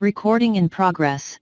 Recording in progress.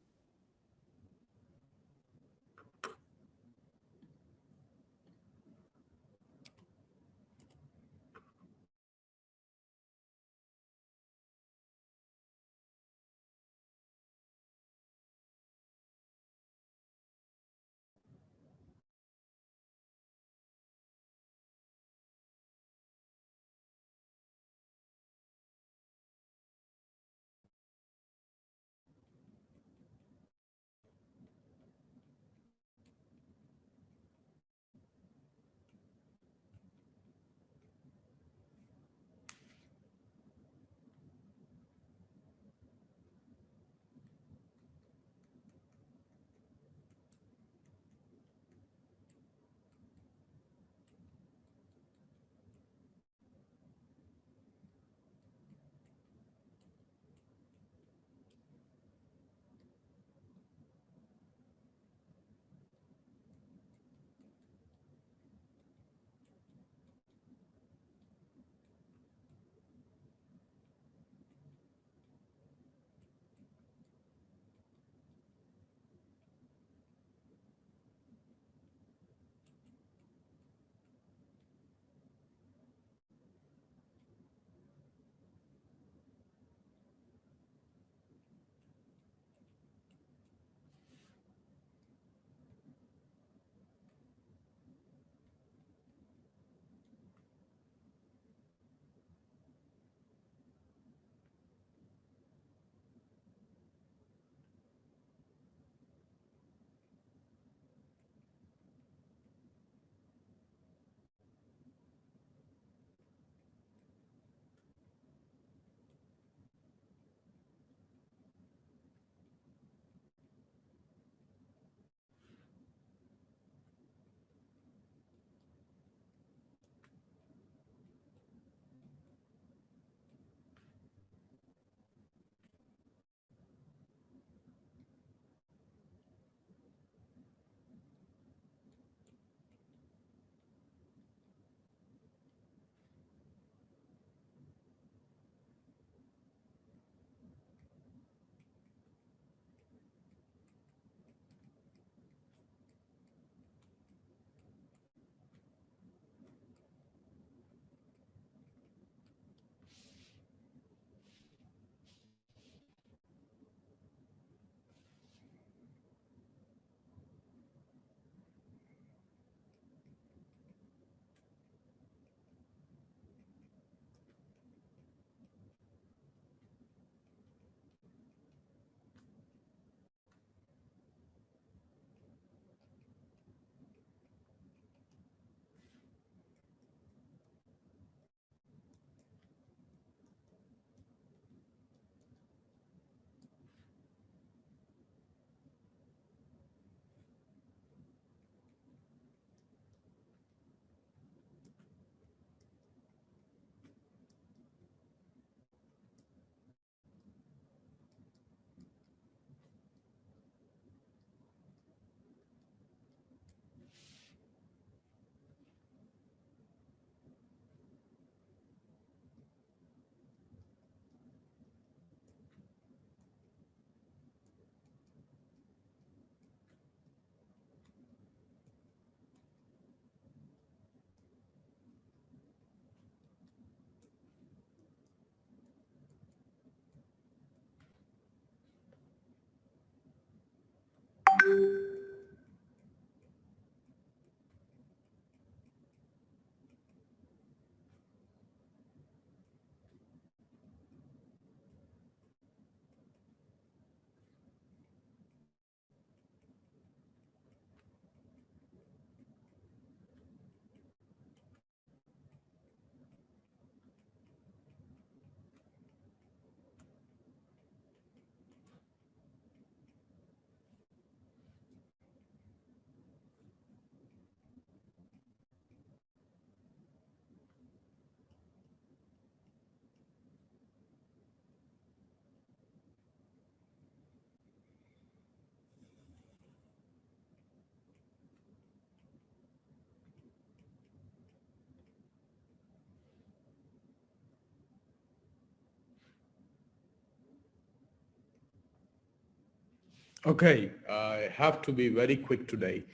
Okay, I have to be very quick today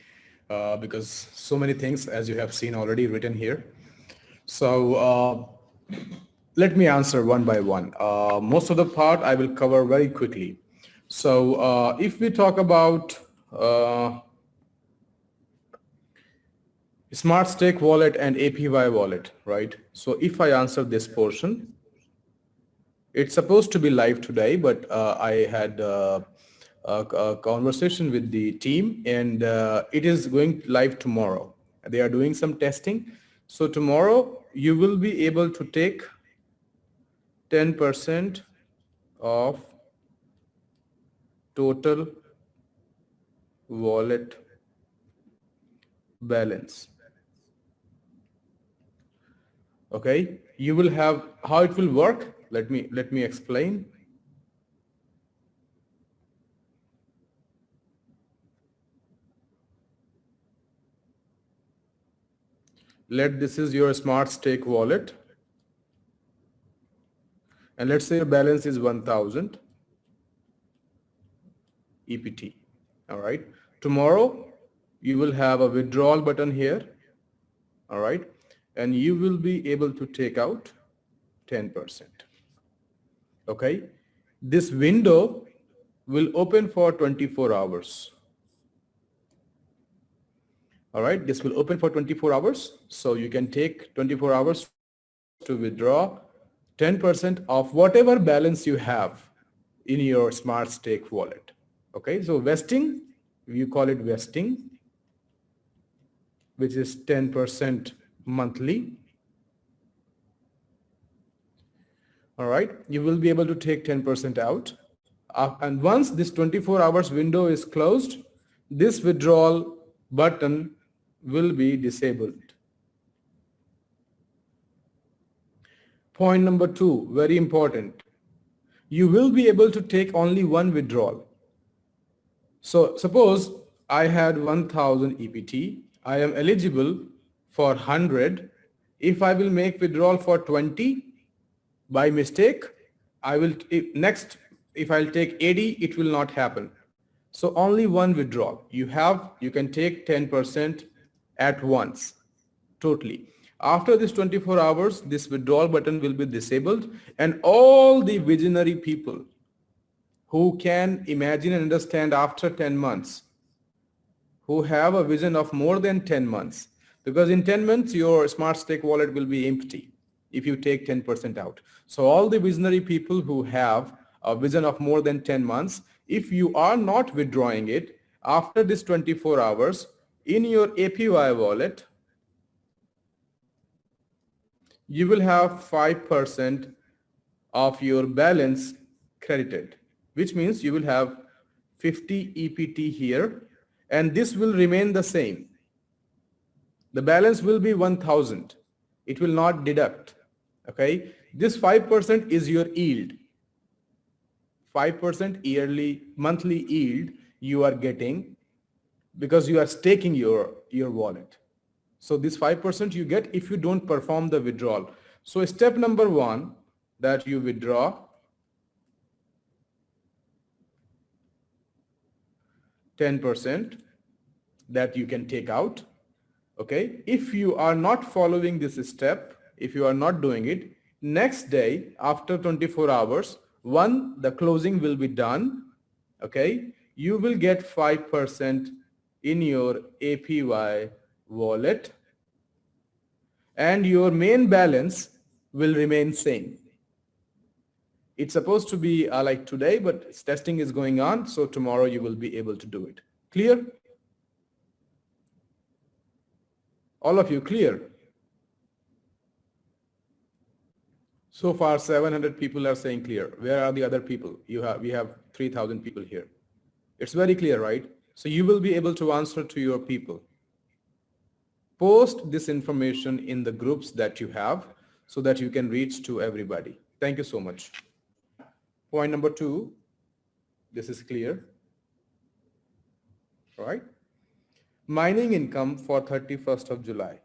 because so many things, as you have seen already written here. So let me answer one by one. Most of the part I will cover very quickly. So if we talk about uh, Smart Stake wallet and APY wallet, right? So if I answer this portion, it's supposed to be live today, but I had a conversation with the team, and it is going live tomorrow. They are doing some testing. So tomorrow you will be able to take 10% of total wallet balance. Okay, you will have how it will work. Let me explain. Let this is your smart stake wallet, and let's say your balance is 1000 EPT. All right. Tomorrow you will have a withdrawal button here. All right. And you will be able to take out 10%. Okay. This window will open for 24 hours. All right. This will open for 24 hours. So you can take 24 hours to withdraw 10% of whatever balance you have in your smart stake wallet. Okay. So vesting, you call it vesting, which is 10% monthly. All right, you will be able to take 10% out. And once this 24 hours window is closed, this withdrawal button will be disabled. Point number two, very important. You will be able to take only one withdrawal. So suppose I had 1000 EPT, I am eligible for 100. If I will make withdrawal for 20 by mistake, I will if I'll take 80, it will not happen. So only one withdrawal. You can take 10% at once, totally. After this 24 hours, this withdrawal button will be disabled, and all the visionary people who can imagine and understand after 10 months, who have a vision of more than 10 months, because in 10 months your smart stake wallet will be empty if you take 10% out. So all the visionary people who have a vision of more than 10 months, if you are not withdrawing it after this 24 hours in your APY wallet, you will have 5% of your balance credited, which means you will have 50 EPT here, and this will remain the same. The balance will be 1000. It will not deduct. Okay. This 5% is your yield. 5% yearly, monthly yield you are getting because you are staking your wallet. So this 5% you get if you don't perform the withdrawal. So step number one, that you withdraw 10% that you can take out. Okay. If you are not following this step, if you are not doing it, next day after 24 hours, the closing will be done. Okay. You will get 5% in your APY wallet, and your main balance will remain same. It's supposed to be like today, but testing is going on. So tomorrow you will be able to do it. Clear? All of you clear? So far 700 people are saying clear. Where are the other people? We have 3000 people here. It's very clear, right? So you will be able to answer to your people. Post this information in the groups that you have so that you can reach to everybody. Thank you so much. Point number two, this is clear, right? Mining income for 31st of July.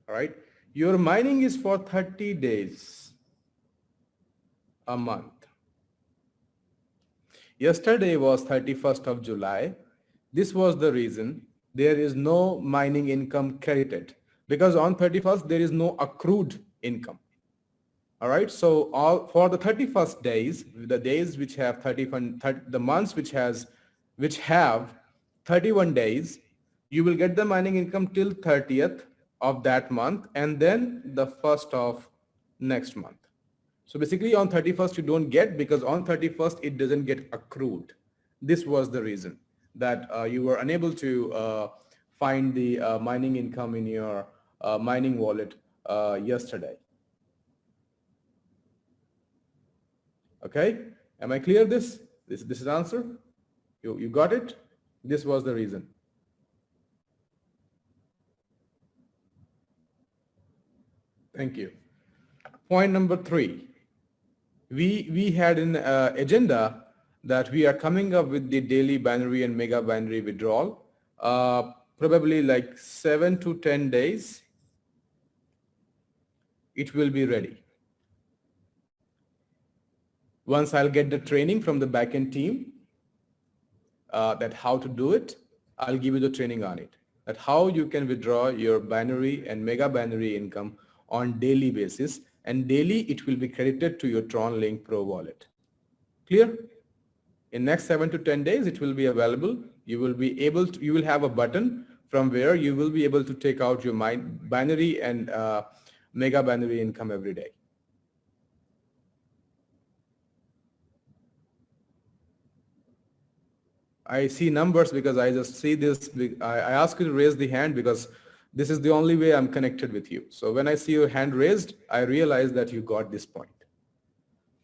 All right. Your mining is for 30 days a month. Yesterday was 31st of July. This was the reason there is no mining income credited, because on 31st there is no accrued income. All right, so all for the 31st days, the days which have 30, the months which have 31 days, you will get the mining income till 30th of that month and then the first of next month. So basically on 31st you don't get, because on 31st it doesn't get accrued. This was the reason that you were unable to find the mining income in your mining wallet yesterday. Okay, am I clear this? This is answer? You got it? This was the reason. Thank you. Point number 3. We had an agenda that we are coming up with the daily binary and mega binary withdrawal, probably like 7 to 10 days. It will be ready. Once I'll get the training from the backend team that how to do it, I'll give you the training on it, that how you can withdraw your binary and mega binary income on daily basis, and daily it will be credited to your TRONLINK Pro wallet. Clear? In next 7 to 10 days it will be available. You will be able to, you will have a button from where you will be able to take out your binary and mega binary income every day. I see numbers because I just see this. I ask you to raise the hand because this is the only way I'm connected with you. So when I see your hand raised, I realize that you got this point.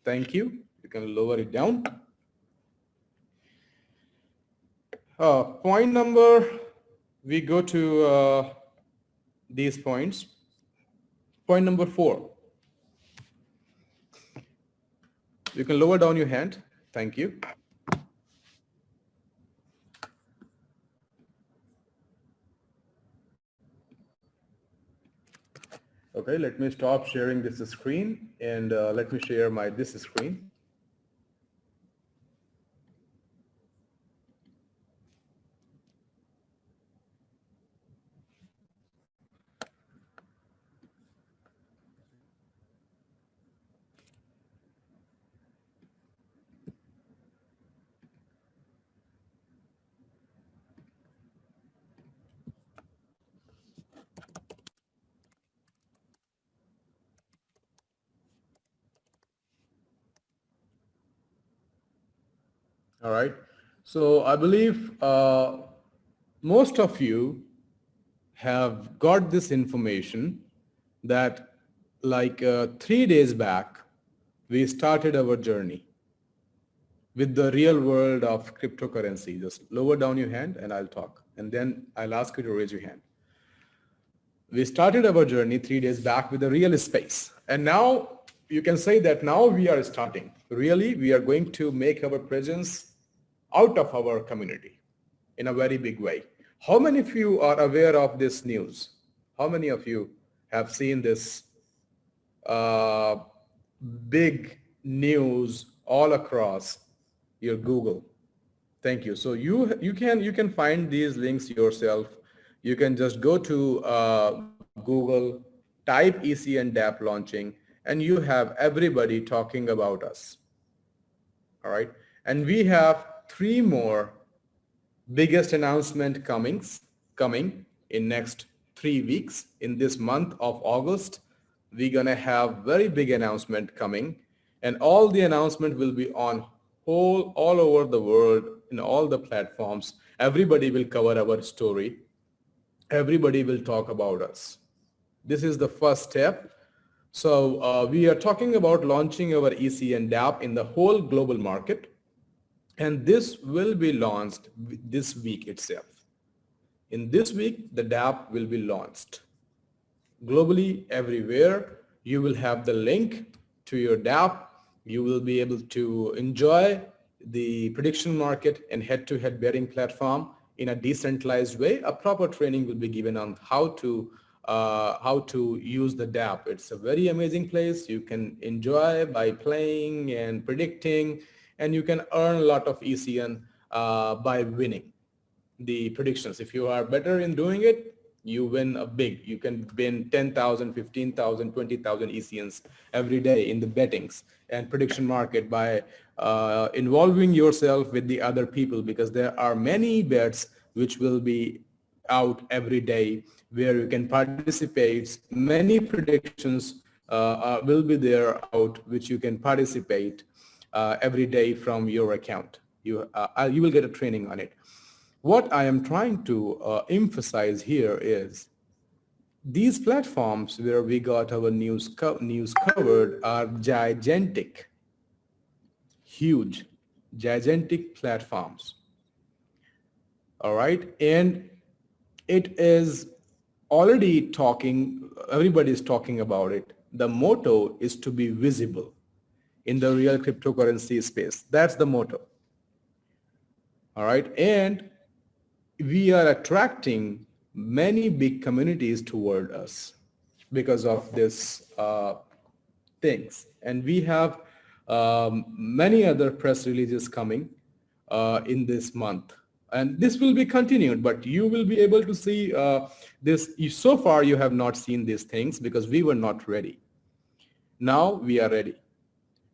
Thank you. You can lower it down. Point number, we go to these points. Point number 4. You can lower down your hand. Thank you. Okay, let me stop sharing this screen and let me share this screen. All right. So I believe most of you have got this information that like 3 days back, we started our journey with the real world of cryptocurrency. Just lower down your hand and I'll talk. And then I'll ask you to raise your hand. We started our journey 3 days back with the real space. And now you can say that now we are starting. Really, we are going to make our presence out of our community in a very big way. How many of you are aware of this news? How many of you have seen this big news all across your Google? Thank you. So you can find these links yourself. You can just go to Google, type ECN DApp launching, and you have everybody talking about us. All right. And we have 3 more biggest announcement coming in next 3 weeks. In this month of August, we're gonna have very big announcement coming, and all the announcement will be on all over the world in all the platforms. Everybody will cover our story. Everybody will talk about us. This is the first step. So we are talking about launching our ECN DApp in the whole global market. And this will be launched this week itself. In this week, the DApp will be launched. Globally, everywhere, you will have the link to your DApp. You will be able to enjoy the prediction market and head-to-head betting platform in a decentralized way. A proper training will be given on how to use the DApp. It's a very amazing place. You can enjoy by playing and predicting and you can earn a lot of ECN by winning the predictions. If you are better in doing it, you win a big. You can win 10,000, 15,000, 20,000 ECNs every day in the bettings and prediction market by involving yourself with the other people, because there are many bets which will be out every day where you can participate. Many predictions will be there out which you can participate every day from your account. You will get a training on it. What I am trying to emphasize here is these platforms where we got our news covered are gigantic, huge, gigantic platforms. All right, and it is already talking, everybody is talking about it. The motto is to be visible in the real cryptocurrency space. That's the motto. All right, and we are attracting many big communities toward us because of this things. And we have many other press releases coming in this month. And this will be continued, but you will be able to see this. So far, you have not seen these things because we were not ready. Now we are ready.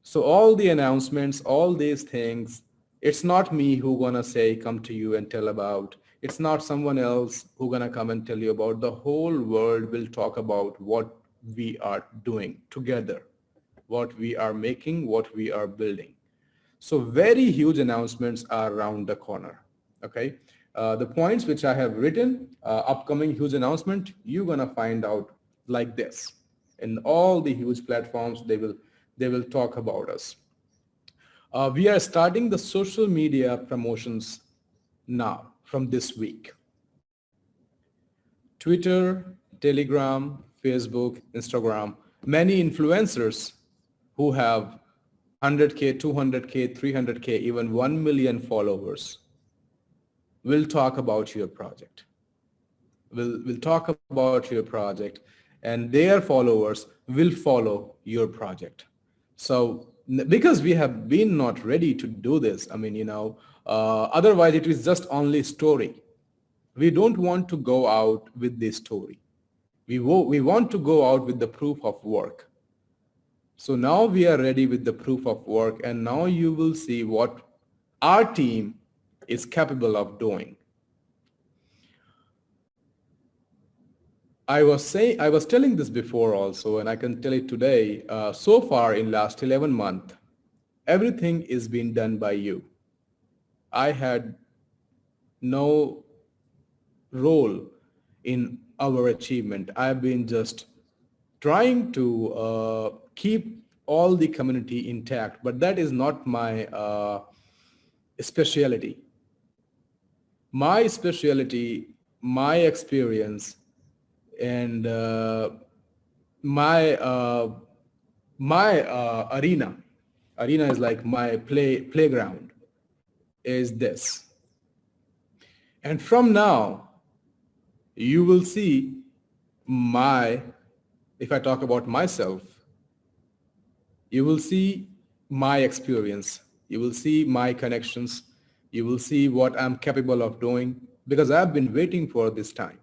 So all the announcements, all these things, it's not me who gonna say, come to you and tell about. It's not someone else who gonna come and tell you about. The whole world will talk about what we are doing together, what we are making, what we are building. So very huge announcements are around the corner. Okay, the points which I have written, upcoming huge announcement, you're gonna find out like this. In all the huge platforms, they will talk about us. We are starting the social media promotions now from this week. Twitter, Telegram, Facebook, Instagram, many influencers who have 100K, 200K, 300K, even 1 million followers will talk about your project. Will talk about your project, and their followers will follow your project. So because we have been not ready to do this, I mean, otherwise it is just only story. We don't want to go out with this story. We want to go out with the proof of work. So now we are ready with the proof of work, and now you will see what our team is capable of doing. I was telling this before also, and I can tell it today. So far in last 11 months, everything is being done by you. I had no role in our achievement. I've been just trying to keep all the community intact, but that is not my specialty. My specialty, my experience, and my arena is like my playground is this. And from now, you will see if I talk about myself, you will see my experience, you will see my connections, you will see what I'm capable of doing, because I've been waiting for this time.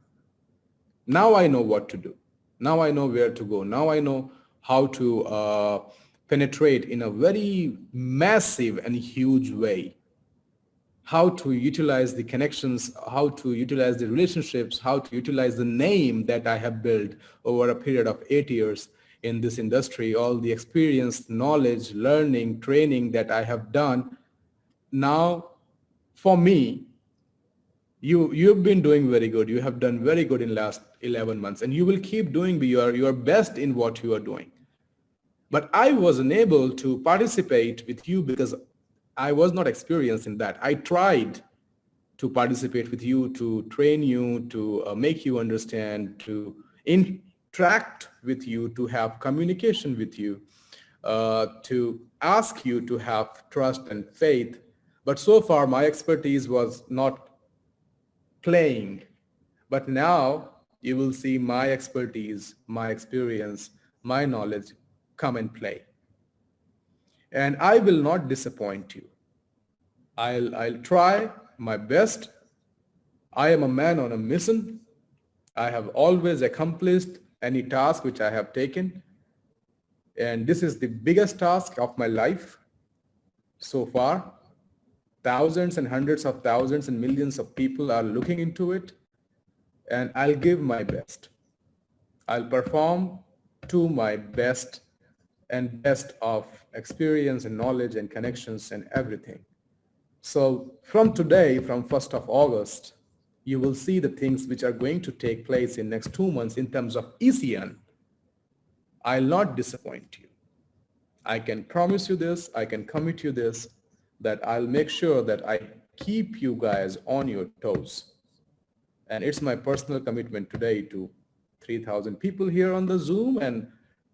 Now I know what to do. Now I know where to go. Now I know how to penetrate in a very massive and huge way. How to utilize the connections, how to utilize the relationships, how to utilize the name that I have built over a period of 8 years in this industry, all the experience, knowledge, learning, training that I have done. Now, for me, you've been doing very good. You have done very good in last 11 months, and you will keep doing your best in what you are doing. But I wasn't able to participate with you because I was not experienced in that. I tried to participate with you, to train you, to make you understand, to interact with you, to have communication with you, to ask you to have trust and faith. But so far, my expertise was not playing. But now you will see my expertise, my experience, my knowledge come and play. And I will not disappoint you. I'll try my best. I am a man on a mission. I have always accomplished any task which I have taken. And this is the biggest task of my life so far. Thousands and hundreds of thousands and millions of people are looking into it, and I'll give my best. I'll perform to my best and best of experience and knowledge and connections and everything. So from today, from 1st of August, you will see the things which are going to take place in next 2 months in terms of ECN. I'll not disappoint you. I can promise you this, I can commit you this, that I'll make sure that I keep you guys on your toes. And it's my personal commitment today to 3,000 people here on the Zoom and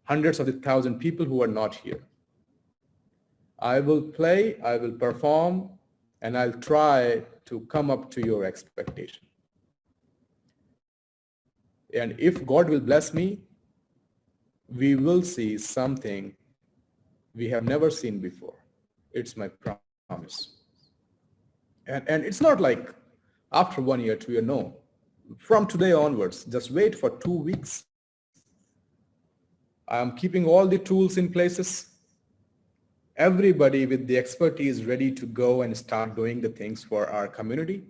hundreds of the thousand people who are not here. I will play, I will perform, and I'll try to come up to your expectation. And if God will bless me, we will see something we have never seen before. It's my promise. And it's not like after 1 year, 2 years, no. From today onwards, just wait for 2 weeks. I am keeping all the tools in places. Everybody with the expertise ready to go and start doing the things for our community.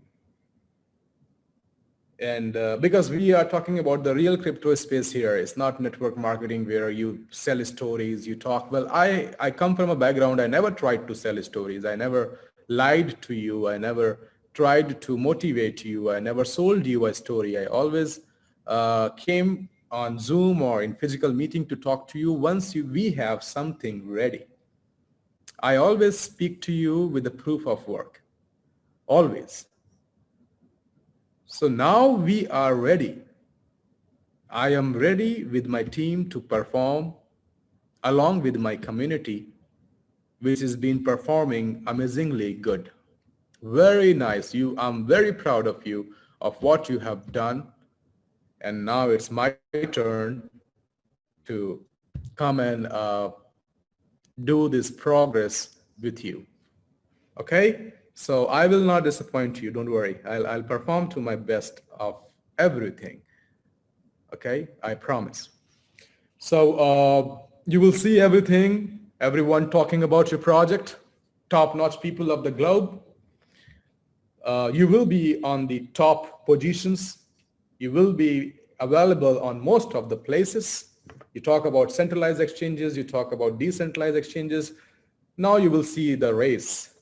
And because we are talking about the real crypto space here, it's not network marketing where you sell stories, you talk. Well, I come from a background, I never tried to sell stories. I never lied to you. I never tried to motivate you. I never sold you a story. I always came on Zoom or in physical meeting to talk to you once we have something ready. I always speak to you with the proof of work, always. So now we are ready. I am ready with my team to perform along with my community, which has been performing amazingly good. Very nice. I'm very proud of you, of what you have done. And now it's my turn to come and do this progress with you. Okay? So I will not disappoint you. Don't worry. I'll perform to my best of everything. Okay? I promise. So you will see everything, everyone talking about your project, top-notch people of the globe. You will be on the top positions. You will be available on most of the places. You talk about centralized exchanges, you talk about decentralized exchanges. Now you will see the race.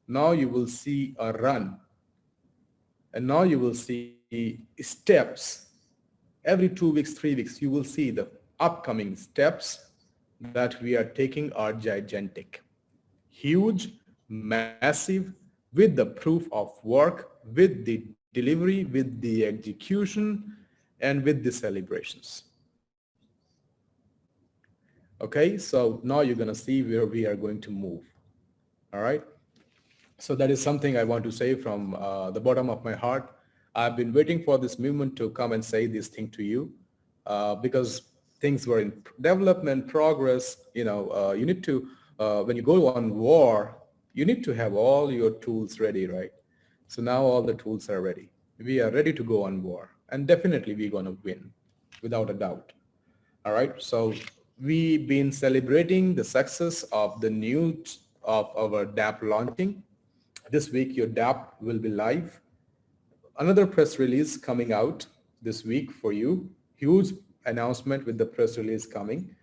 Now you will see a run. And now you will see steps. Every 2 weeks, 3 weeks, you will see the upcoming steps that we are taking are gigantic, huge, massive, with the proof of work, with the delivery, with the execution, and with the celebrations. Okay, so now you're going to see where we are going to move. All right. So that is something I want to say from the bottom of my heart. I've been waiting for this moment to come and say this thing to you because things were in development, progress. You know, you need to, when you go on war, you need to have all your tools ready, right? So now all the tools are ready. We are ready to go on war, and definitely we're going to win without a doubt. All right. So we've been celebrating the success of the news of our DApp launching. This week, your DApp will be live. Another press release coming out this week for you. Huge announcement with the press release coming.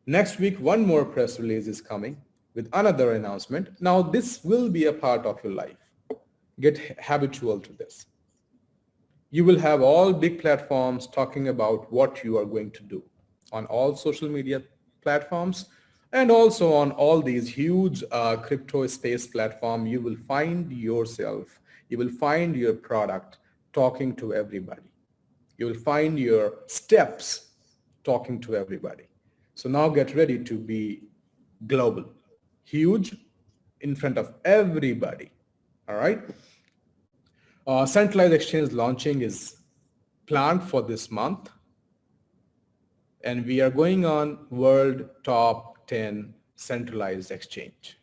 Next week, one more press release is coming with another announcement. Now, this will be a part of your life. Get habitual to this. You will have all big platforms talking about what you are going to do on all social media platforms, and also on all these huge crypto space platform. You will find yourself, you will find your product talking to everybody. You will find your steps talking to everybody. So now get ready to be global, huge, in front of everybody. All right. Centralized exchange launching is planned for this month. And we are going on world top 10 centralized exchange.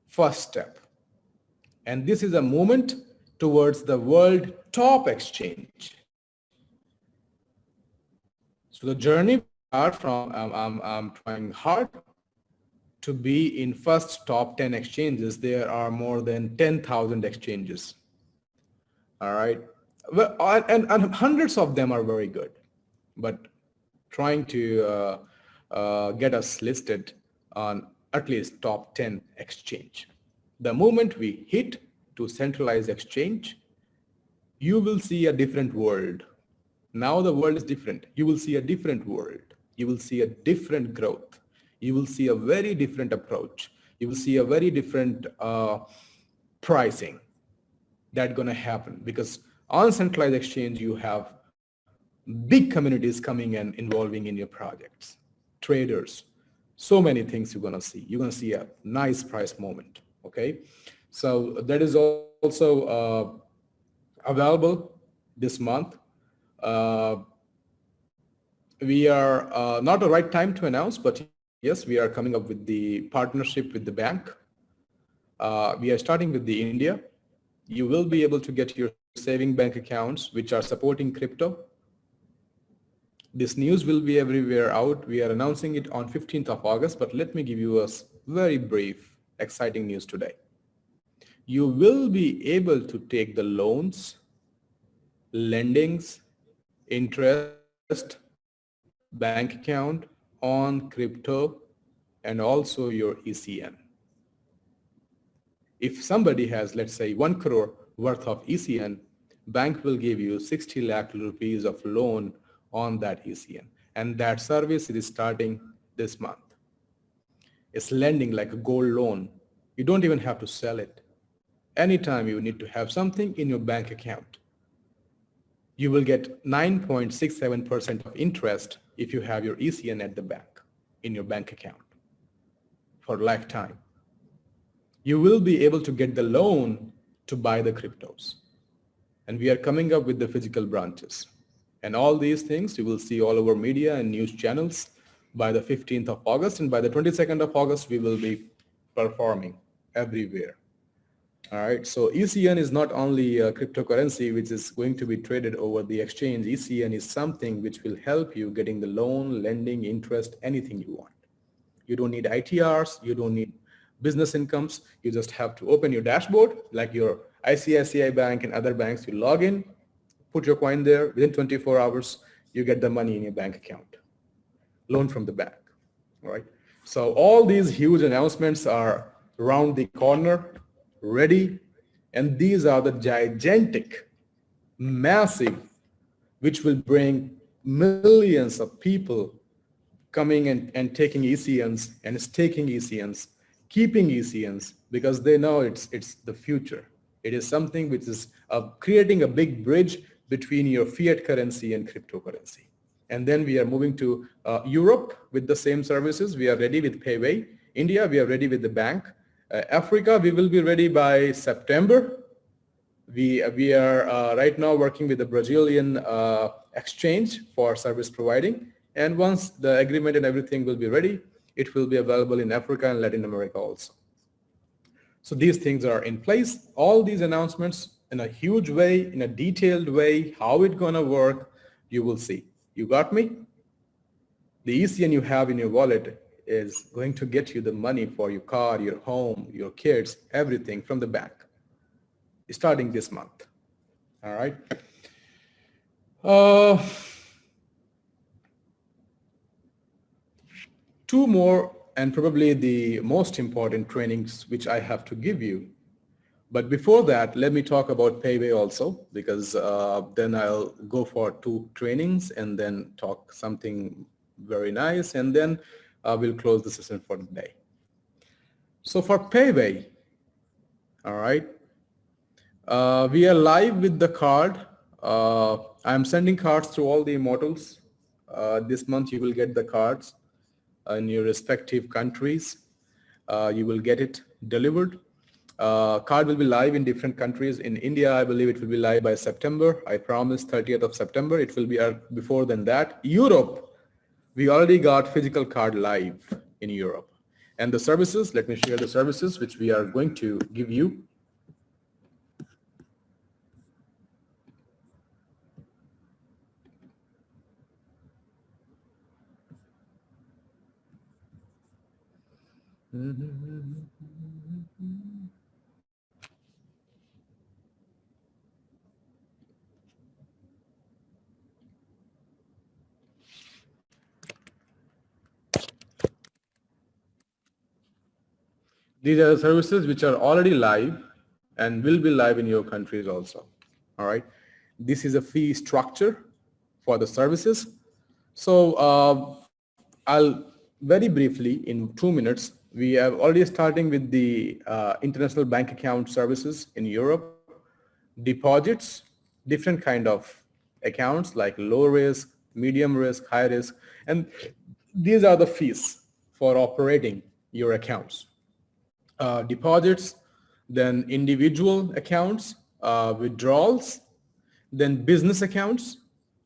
First step, And this is a movement towards the world top exchange. So the journey we are from, I'm trying hard to be in first top 10 exchanges. There are more than 10,000 exchanges. All right. Well, and hundreds of them are very good, but trying to get us listed on at least top 10 exchange. The moment we hit to centralized exchange, you will see a different world. Now the world is different. You will see a different world. You will see a different growth. You will see a very different approach. You will see a very different pricing that's going to happen, because on centralized exchange, you have big communities coming and involving in your projects, traders, so many things you're going to see. You're going to see a nice price moment. Okay. So that is also available this month. We are not the right time to announce, but yes, we are coming up with the partnership with the bank. We are starting with the India. You will be able to get your saving bank accounts which are supporting crypto. This news will be everywhere out. We are announcing it on 15th of August, but let me give you a very brief, exciting news today. You will be able to take the loans, lendings, interest, bank account on crypto, and also your ECN. If somebody has, let's say, 1 crore worth of ECN, bank will give you 60 lakh rupees of loan on that ECN. And that service is starting this month. It's lending like a gold loan. You don't even have to sell it. Anytime you need to have something in your bank account, you will get 9.67% of interest if you have your ECN at the bank, in your bank account for lifetime. You will be able to get the loan to buy the cryptos. And we are coming up with the physical branches. And all these things you will see all over media and news channels by the 15th of August. And by the 22nd of August, we will be performing everywhere. All right, so ECN is not only a cryptocurrency which is going to be traded over the exchange. ECN is something which will help you getting the loan, lending, interest, anything you want. You don't need ITRs, you don't need business incomes. You just have to open your dashboard like your ICICI Bank and other banks. You log in, put your coin there. Within 24 hours, you get the money in your bank account. Loan from the bank, all right? So all these huge announcements are around the corner, ready, and these are the gigantic, massive, which will bring millions of people coming and taking ECNs and staking ECNs, keeping ECNs, because they know it's the future. It is something which is creating a big bridge between your fiat currency and cryptocurrency. And then we are moving to Europe with the same services. We are ready with Peywey. India, we are ready with the bank. Africa, we will be ready by September. We are right now working with the Brazilian exchange for service providing. And once the agreement and everything will be ready, it will be available in Africa and Latin America also. So these things are in place. All these announcements in a huge way, in a detailed way, how it's going to work, you will see. You got me? The ECN you have in your wallet is going to get you the money for your car, your home, your kids, everything from the bank, starting this month. All right. Two more, and probably the most important trainings which I have to give you. But before that, let me talk about Peywey also, because then I'll go for 2 trainings and then talk something very nice, and then we'll close the session for the day. So for Peywey, all right, we are live with the card. I'm sending cards to all the immortals. This month you will get the cards in your respective countries. You will get it delivered. Card will be live in different countries. In India, I believe it will be live by September. I promise 30th of September. It will be before than that. Europe, we already got physical card live in Europe. And the services, let me share the services which we are going to give you. These are the services which are already live and will be live in your countries also. All right. This is a fee structure for the services. So I'll very briefly in 2 minutes, we are already starting with the international bank account services in Europe, deposits, different kind of accounts like low risk, medium risk, high risk, and these are the fees for operating your accounts. Deposits, then individual accounts, withdrawals, then business accounts.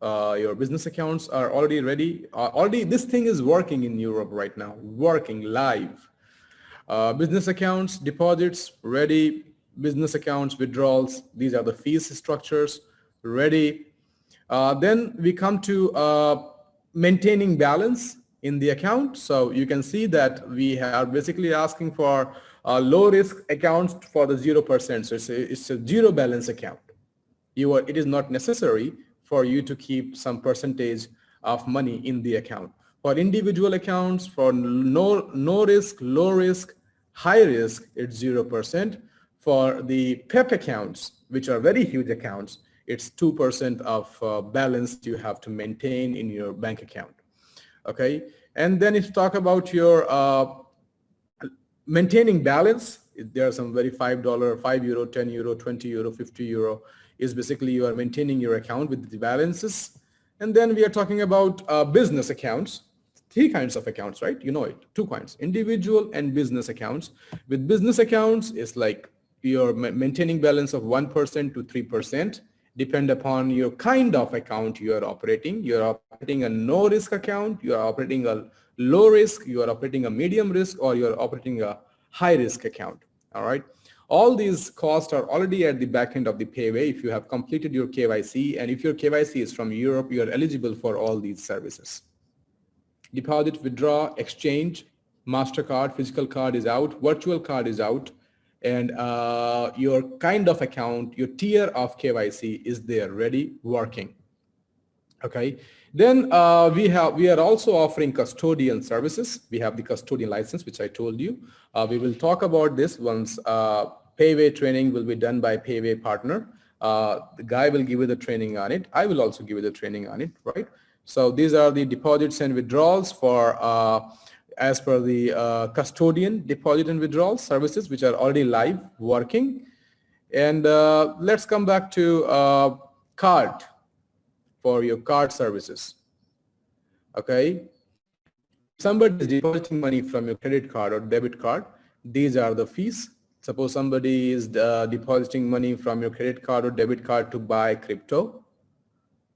Your business accounts are already ready. Already this thing is working in Europe right now, working live. Business accounts, deposits, ready. Business accounts, withdrawals, these are the fees structures, ready. Then we come to maintaining balance in the account. So you can see that we are basically asking for low risk accounts for the 0%. So it's a zero balance account. It is not necessary for you to keep some percentage of money in the account. For individual accounts, for no risk, low risk, high risk, it's 0%. For the PEP accounts, which are very huge accounts, it's 2% of balance you have to maintain in your bank account. Okay, and then if you talk about your maintaining balance, there are some very €5, €5, €10, €20, €50 is basically you are maintaining your account with the balances. And then we are talking about business accounts, 3 kinds of accounts, right? You know it, 2 kinds, individual and business accounts. With business accounts, it's like you're maintaining balance of 1% to 3%, depend upon your kind of account you are operating. You're operating a no risk account, you are operating a low risk, you are operating a medium risk, or you are operating a high risk account. All right. All these costs are already at the back end of the Peywey. If you have completed your KYC, and if your KYC is from Europe, you are eligible for all these services. Deposit, withdraw, exchange, MasterCard, physical card is out, virtual card is out, and your kind of account, your tier of KYC is there, ready, working. Okay. Then we are also offering custodian services. We have the custodian license, which I told you. We will talk about this once Peywey training will be done by Peywey partner. The guy will give you the training on it. I will also give you the training on it, right? So these are the deposits and withdrawals for as per the custodian deposit and withdrawal services, which are already live working. And let's come back to card. For your card services. Okay, somebody is depositing money from your credit card or debit card, these are the fees. Suppose somebody is depositing money from your credit card or debit card to buy crypto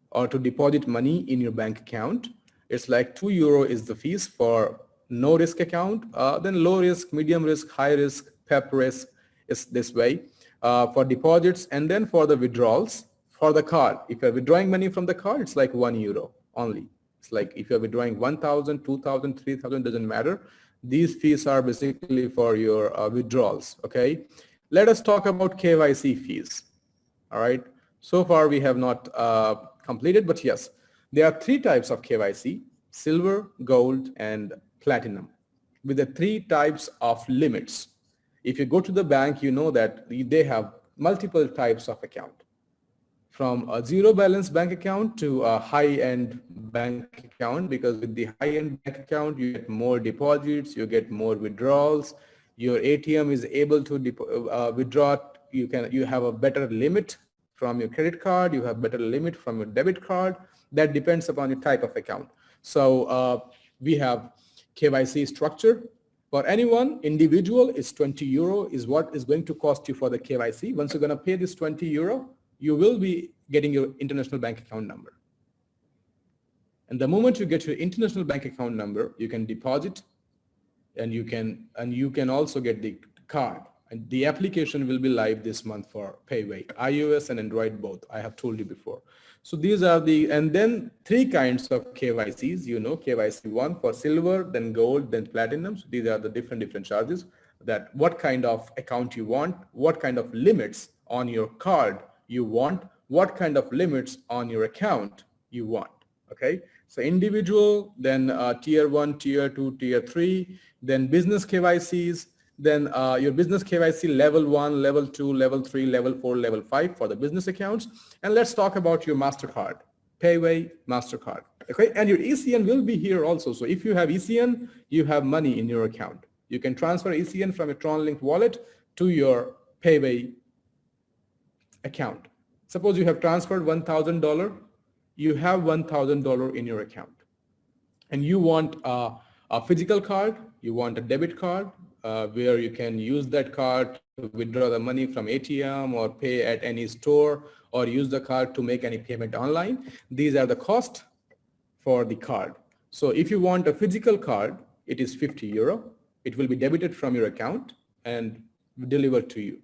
or to deposit money in your bank account, it's like €2 is the fees for no risk account. Then low risk, medium risk, high risk, PEP risk is this way for deposits. And then for the withdrawals, for the card, if you're withdrawing money from the card, it's like €1 only. It's like if you're withdrawing 1,000, 2,000, 3,000, doesn't matter. These fees are basically for your withdrawals. Okay. Let us talk about KYC fees. All right. So far we have not completed, but yes, there are 3 types of KYC: silver, gold, and platinum, with the 3 types of limits. If you go to the bank, you know that they have multiple types of account. From a zero balance bank account to a high-end bank account, because with the high-end bank account, you get more deposits, you get more withdrawals, your ATM is able to withdraw, you have a better limit from your credit card, you have better limit from your debit card. That depends upon your type of account. So we have KYC structure. For anyone, individual is €20 is what is going to cost you for the KYC. Once you're going to pay this €20, you will be getting your international bank account number. And the moment you get your international bank account number, you can deposit, and you can also get the card. And the application will be live this month for Peywey, iOS and Android both. I have told you before. So these are the, and then 3 kinds of KYCs, you know, KYC 1 for silver, then gold, then platinum. So these are the different charges, that what kind of account you want, what kind of limits on your card you want, what kind of limits on your account you want. Okay. So individual, then tier 1, tier 2, tier 3, then business KYCs, then your business KYC level 1, level 2, level 3, level 4, level 5 for the business accounts. And let's talk about your MasterCard, Peywey MasterCard. Okay, and your ECN will be here also. So if you have ECN, you have money in your account. You can transfer ECN from your TRONLINK wallet to your Peywey account. Suppose you have transferred $1,000, you have $1,000 in your account. And you want a physical card, you want a debit card, where you can use that card to withdraw the money from ATM or pay at any store, or use the card to make any payment online. These are the cost for the card. So if you want a physical card, it is €50. It will be debited from your account and delivered to you.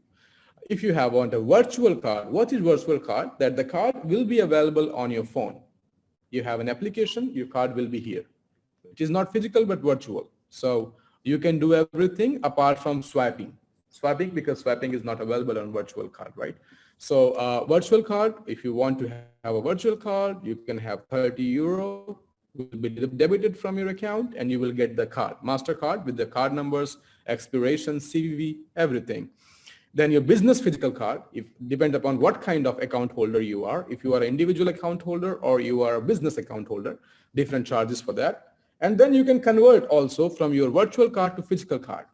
If you want a virtual card, what is virtual card? That the card will be available on your phone. You have an application, your card will be here. It is not physical but virtual. So you can do everything apart from swiping. Swiping, because swiping is not available on virtual card, right? So virtual card, if you want to have a virtual card, you can have €30 will be debited from your account, and you will get the card, MasterCard, with the card numbers, expiration, CVV, everything. Then your business physical card, if depend upon what kind of account holder you are. If you are an individual account holder or you are a business account holder, different charges for that. And then you can convert also from your virtual card to physical card.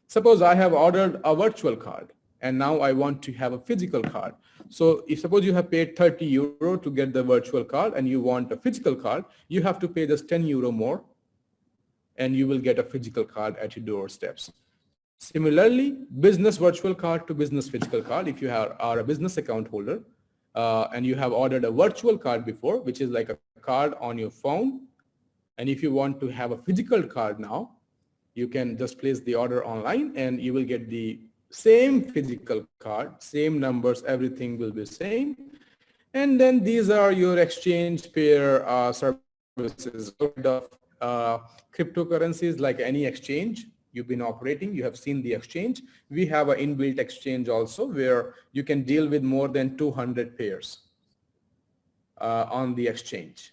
Suppose I have ordered a virtual card and now I want to have a physical card. So if suppose you have paid €30 to get the virtual card and you want a physical card, you have to pay just €10 more and you will get a physical card at your doorsteps. Similarly, business virtual card to business physical card. If you are a business account holder and you have ordered a virtual card before, which is like a card on your phone, and if you want to have a physical card now, you can just place the order online and you will get the same physical card, same numbers, everything will be same. And then these are your exchange pair services of cryptocurrencies, like any exchange you've been operating. You have seen the exchange. We have an inbuilt exchange also where you can deal with more than 200 pairs on the exchange.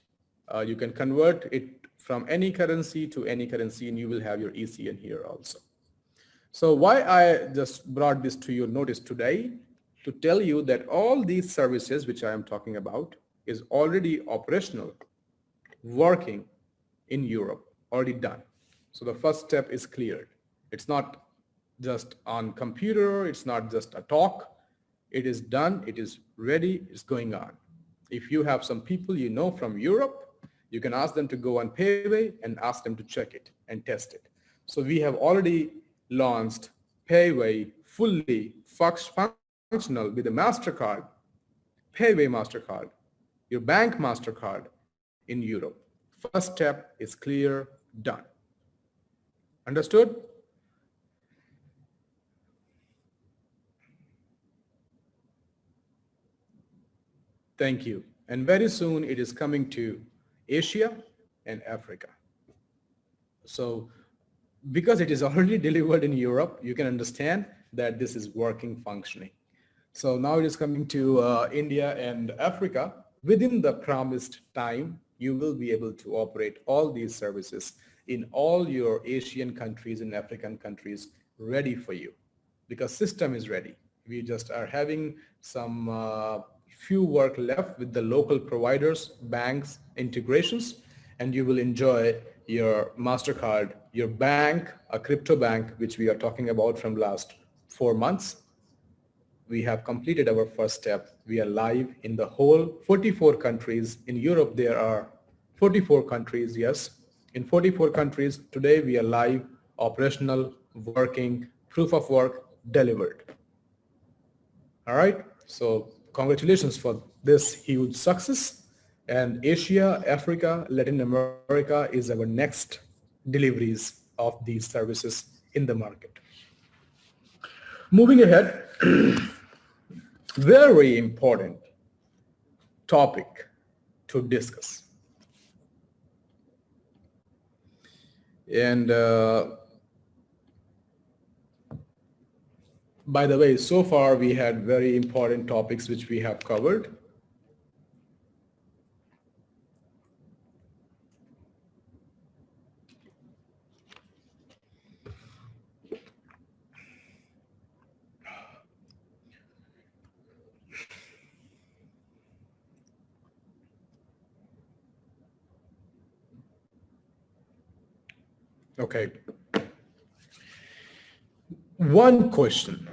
You can convert it from any currency to any currency and you will have your ECN here also. So why I just brought this to your notice today, to tell you that all these services which I am talking about is already operational, working in Europe, already done. So the first step is cleared. It's not just on computer, it's not just a talk, it is done, it is ready, it's going on. If you have some people you know from Europe, you can ask them to go on Peywey and ask them to check it and test it. So we have already launched Peywey fully functional with a MasterCard, Peywey MasterCard, your bank MasterCard in Europe. First step is clear, done. Understood? Thank you. And very soon it is coming to Asia and Africa. So because it is already delivered in Europe, you can understand that this is working, functioning. So now it is coming to India and Africa. Within the promised time, you will be able to operate all these services in all your Asian countries and African countries ready for you, because system is ready. We just are having some few work left with the local providers, banks, integrations, and you will enjoy your MasterCard, your bank, a crypto bank, which we are talking about from last 4 months. We have completed our first step. We are live in the whole 44 countries. In Europe, there are 44 countries, yes. In 44 countries, today we are live, operational, working, proof of work, delivered. All right, so congratulations for this huge success. And Asia, Africa, Latin America is our next deliveries of these services in the market. Moving ahead, very important topic to discuss. And by the way, so far we had very important topics which we have covered. Okay. One question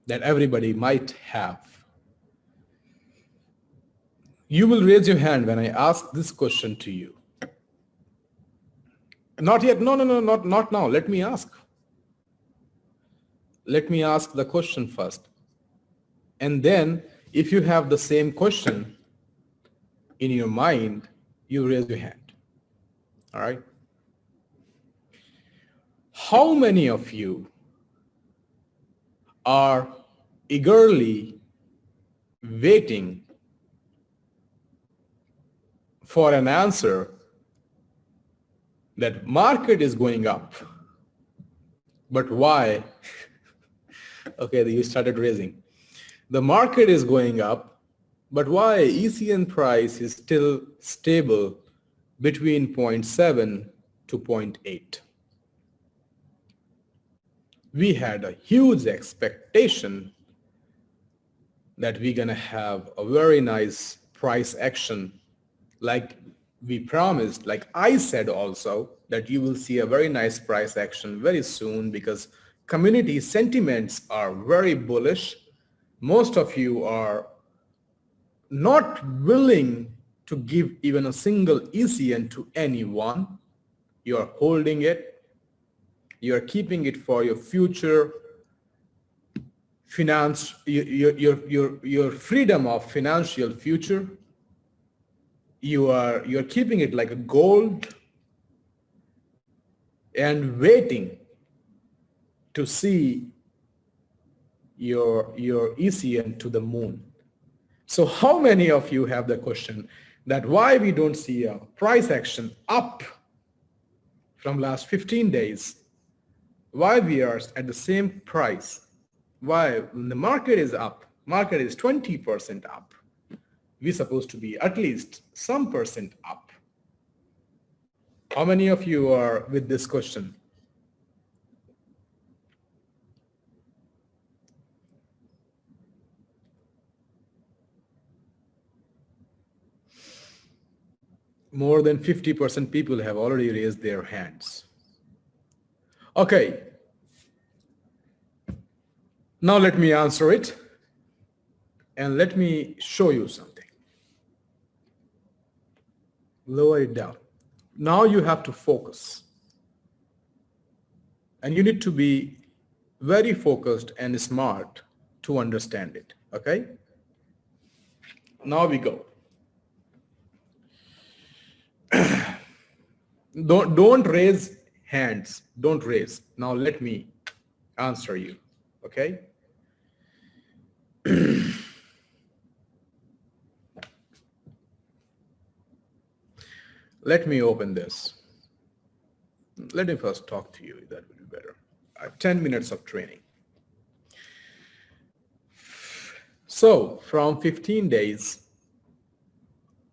that everybody might have. You will raise your hand when I ask this question to you. Not yet. No, not now. Let me ask. Let me ask the question first. And then if you have the same question in your mind, you raise your hand. All right. How many of you are eagerly waiting for an answer that market is going up, but why? Okay, you started raising. The market is going up, but why ECN price is still stable between 0.7 to 0.8? We had a huge expectation that we're gonna have a very nice price action like we promised, like I said also, that you will see a very nice price action very soon because community sentiments are very bullish. Most of you are not willing to give even a single ECN to anyone. You're holding it. You're keeping it for your future finance, your freedom of financial future. You're keeping it like a gold and waiting to see your ECN to the moon. So how many of you have the question that why we don't see a price action up from last 15 days? Why we are at the same price? Why when the market is up, market is 20% up, we're supposed to be at least some percent up. How many of you are with this question? More than 50% people have already raised their hands. Okay. Now let me answer it and let me show you something. Lower it down. Now you have to focus. And you need to be very focused and smart to understand it. Okay? Now we go. Don't raise hands. Don't raise. Now let me answer you. Okay? Let me open this. Let me first talk to you. That would be better. 10 minutes of training. So from 15 days,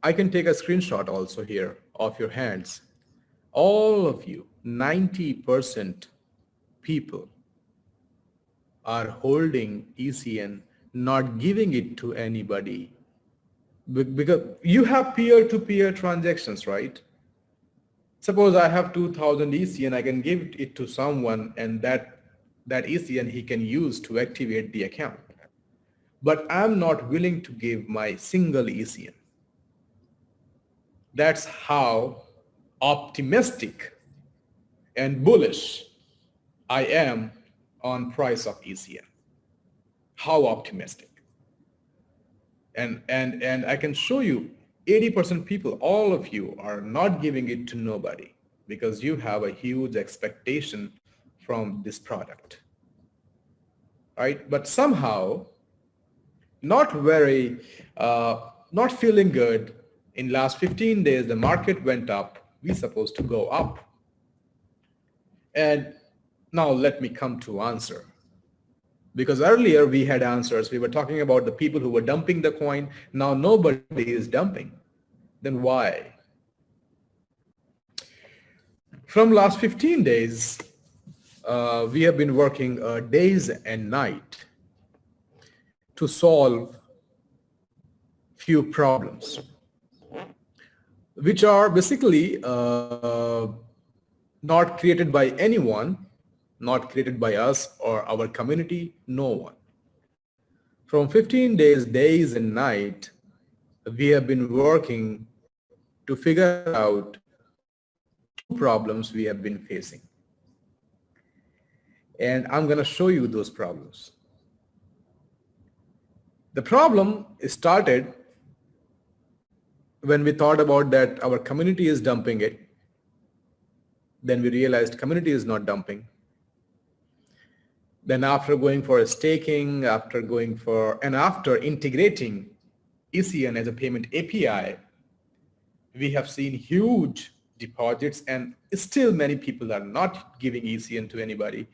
I can take a screenshot also here of your hands. All of you, 90% people are holding ECN, not giving it to anybody. Because you have peer-to-peer transactions, right? Suppose I have 2,000 ECN, I can give it to someone and that ECN he can use to activate the account. But I'm not willing to give my single ECN. That's how optimistic and bullish I am on price of ECN. How optimistic. And I can show you 80% people, all of you are not giving it to nobody because you have a huge expectation from this product, right? But somehow, not feeling good, in last 15 days, the market went up. We're supposed to go up. And now let me come to answer. Because earlier we had answers. We were talking about the people who were dumping the coin. Now nobody is dumping. Then why? From last 15 days, we have been working days and night to solve few problems, which are basically not created by anyone, not created by us or our community, no one. From 15 days and night, we have been working to figure out two problems we have been facing. And I'm going to show you those problems. The problem started when we thought about that our community is dumping it. Then we realized community is not dumping. Then after going for a staking, after integrating ECN as a payment API, we have seen huge deposits, and still many people are not giving ECN to anybody.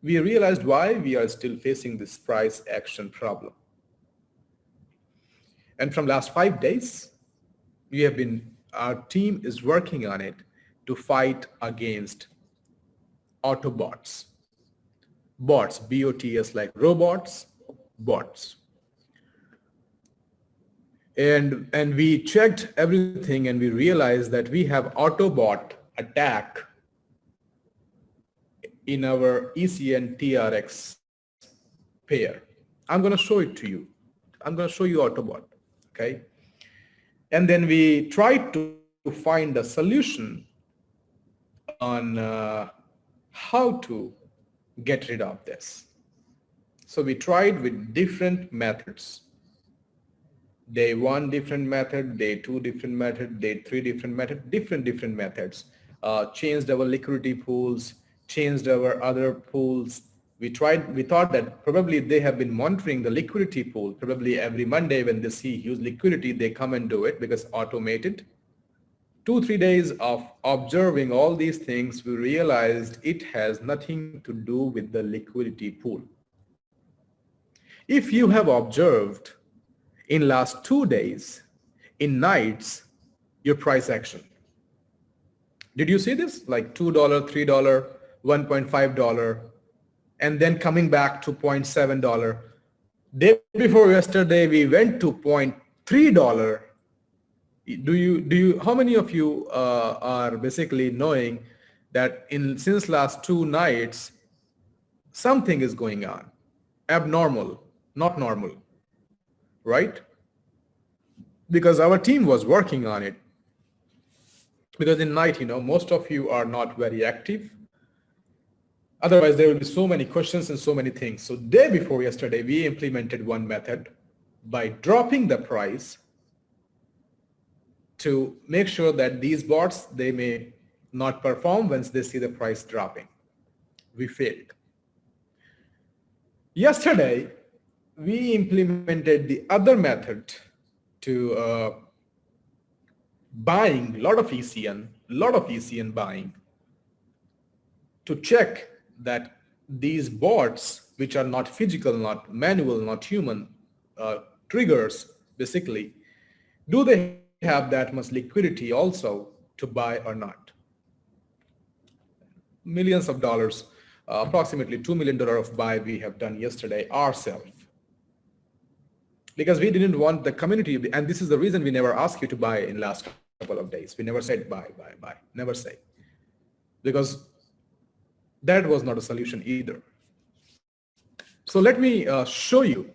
We realized why we are still facing this price action problem. And from last 5 days, our team is working on it to fight against Autobots. Bots, B-O-T-S, like robots, bots. And we checked everything and we realized that we have Autobot attack in our ECN TRX pair. I'm going to show it to you. I'm going to show you Autobot, okay? And then we tried to find a solution on how to get rid of this. So we tried with different methods. Day 1 different method, day 2 different method, day 3 different method, different methods. Changed our liquidity pools, changed our other pools. We thought that probably they have been monitoring the liquidity pool. Probably every Monday when they see huge liquidity, they come and do it because automated. 2-3 days of observing all these things, we realized it has nothing to do with the liquidity pool. If you have observed in last 2 days, in nights, your price action. Did you see this? Like $2, $3, $1.5, and then coming back to $0.7. Day before yesterday, we went to $0.3. How many of you are basically knowing that since last 2 nights, something is going on, abnormal, not normal, right? Because our team was working on it. Because in night, most of you are not very active. Otherwise, there will be so many questions and so many things. So day before yesterday, we implemented one method by dropping the price to make sure that these bots, they may not perform once they see the price dropping. We failed. Yesterday, we implemented the other method to buying a lot of ECN buying to check that these bots, which are not physical, not manual, not human, triggers, basically, do they have that much liquidity also to buy or not? Millions of dollars, approximately $2 million of buy we have done yesterday ourselves. Because we didn't want the community, and this is the reason we never asked you to buy in last couple of days. We never said buy, never say. Because that was not a solution either. So let me show you